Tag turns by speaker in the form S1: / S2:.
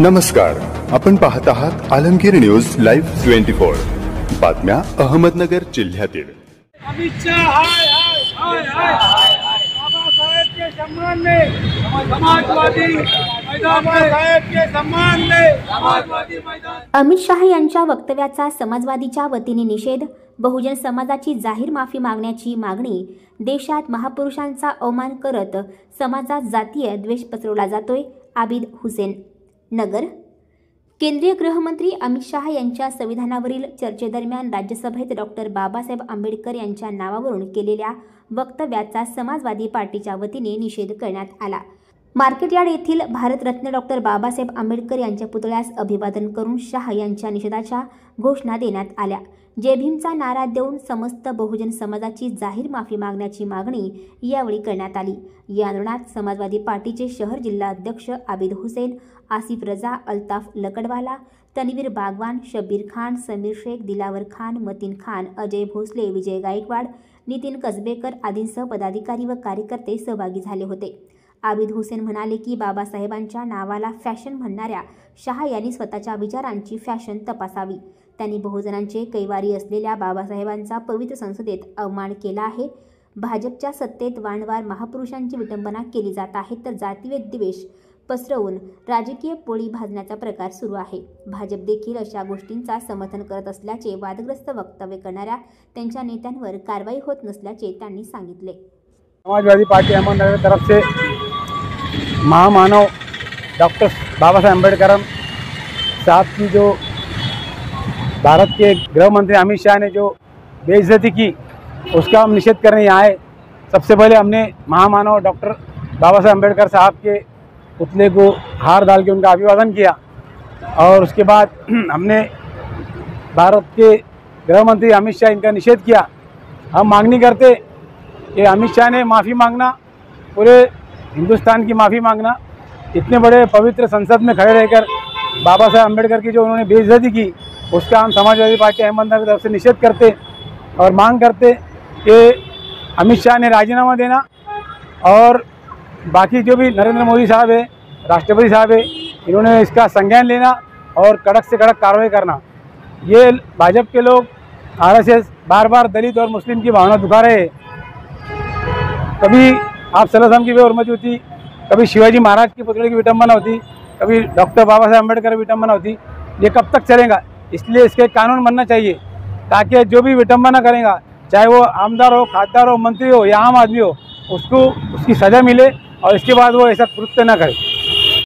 S1: नमस्कार, आपण पाहत आहात आलमगीर न्यूज लाईव्ह 24 बातम्या अहमदनगर जिल्ह्यातील।
S2: अमित शाह हाय हाय हाय हाय बाबासाहेब के सम्मान में समाजवादी मैदान साहेब के सम्मान में समाजवादी मैदान।
S3: अमित शाह यांच्या वक्तव्याचा समाजवादीच्या वतीने निषेध। बहुजन समाजाची जाहीर माफी मागण्याची मागणी। देशात महापुरुषांचा अवमान करत समाजात जातीय द्वेष पसरवला जातोय। आबिद हुसेन, नगर। केंद्रीय गृहमंत्री अमित शाह यांच्या संविधानावरील चर्चेदरम्यान राज्यसभेत डॉक्टर बाबासाहेब आंबेडकर यांच्या नावावरून केलेल्या वक्तव्याचा समाजवादी पार्टीच्या वतीने निषेध करण्यात आला। मार्केटयार्ड येथील भारतरत्न डॉक्टर बाबासाहेब आंबेडकर यांच्या पुतळ्यास अभिवादन करून शाह यांच्या निषेधाच्या घोषणा देण्यात आल्या। जय भीमचा नारा देऊन समस्त बहुजन समाजाची जाहीर माफी मागण्याची मागणी यावेळी करण्यात आली। या आंदोलनात समाजवादी पार्टीचे शहर जिल्हा अध्यक्ष आबिद हुसेन, आसिफ रजा, अल्ताफ लकडवाला, तनवीर बागवान, शब्बीर खान, समीर शेख, दिलावर खान, मतीन खान, अजय भोसले, विजय गायकवाड, नितीन कसबेकर आदींसह पदाधिकारी व कार्यकर्ते सहभागी झाले होते। आबिद हुसेन म्हणाले की बाबासाहेबांच्या नावाला फॅशन म्हणणाऱ्या शाह यांनी स्वतःच्या विचारांची फॅशन तपासावी। त्यांनी बहुजनांचे कैवारी असलेल्या बाबासाहेबांचा पवित्र संसदेत अवमान केला आहे। भाजपच्या सत्तेत वारंवार महापुरुषांची विटंबना केली जात आहे, तर जातीय द्वेष पसरवून राजकीय पोळी भाजण्याचा प्रकार सुरू आहे। भाजप देखील अशा गोष्टींचा समर्थन करत असल्याचे वादग्रस्त वक्तव्य करणाऱ्या त्यांच्या नेत्यांवर कारवाई होत नसल्याचे त्यांनी सांगितले।
S4: समाजवादी पार्टी अहमदनगर की तरफ से महामानव डॉक्टर बाबा साहेब अम्बेडकर साहब की जो भारत के गृह मंत्री अमित शाह ने जो बेइज्जती की, उसका हम निषेध करने यहाँ आए। सबसे पहले हमने महामानव डॉक्टर बाबा साहेब अम्बेडकर साहब के पुतले को हार डाल के उनका अभिवादन किया और उसके बाद हमने भारत के गृह मंत्री अमित शाह इनका निषेध किया। हम मांगनी करते कि अमित शाह ने माफ़ी मांगना, पूरे हिंदुस्तान की माफ़ी मांगना, इतने बड़े पवित्र संसद में खड़े रहकर बाबा साहेब अम्बेडकर की जो उन्होंने बेइज्जती की, उसका हम समाजवादी पार्टी अहमदनगर की तरफ से निषेध करते और मांग करते कि अमित शाह ने राजीनामा देना और बाकी जो भी नरेंद्र मोदी साहब है, राष्ट्रपति साहब है, इन्होंने इसका संज्ञान लेना और कड़क से कड़क कार्रवाई करना। ये भाजपा के लोग आरएसएस बार बार दलित और मुस्लिम की भावना दुखा रहे हैं। कभी आप सलाम की बेहरमती होती, कभी शिवाजी महाराज की पुतले की विटंबना होती, कभी डॉक्टर बाबा साहेब अम्बेडकर की विटंबना होती। ये कब तक चलेगा? इसलिए इसके कानून बनना चाहिए ताकि जो भी विटंबना करेगा, चाहे वो आमदार हो, खासदार हो, मंत्री हो या आम आदमी हो, उसको उसकी सज़ा मिले और इसके बाद वो ऐसा कृत्य न करे।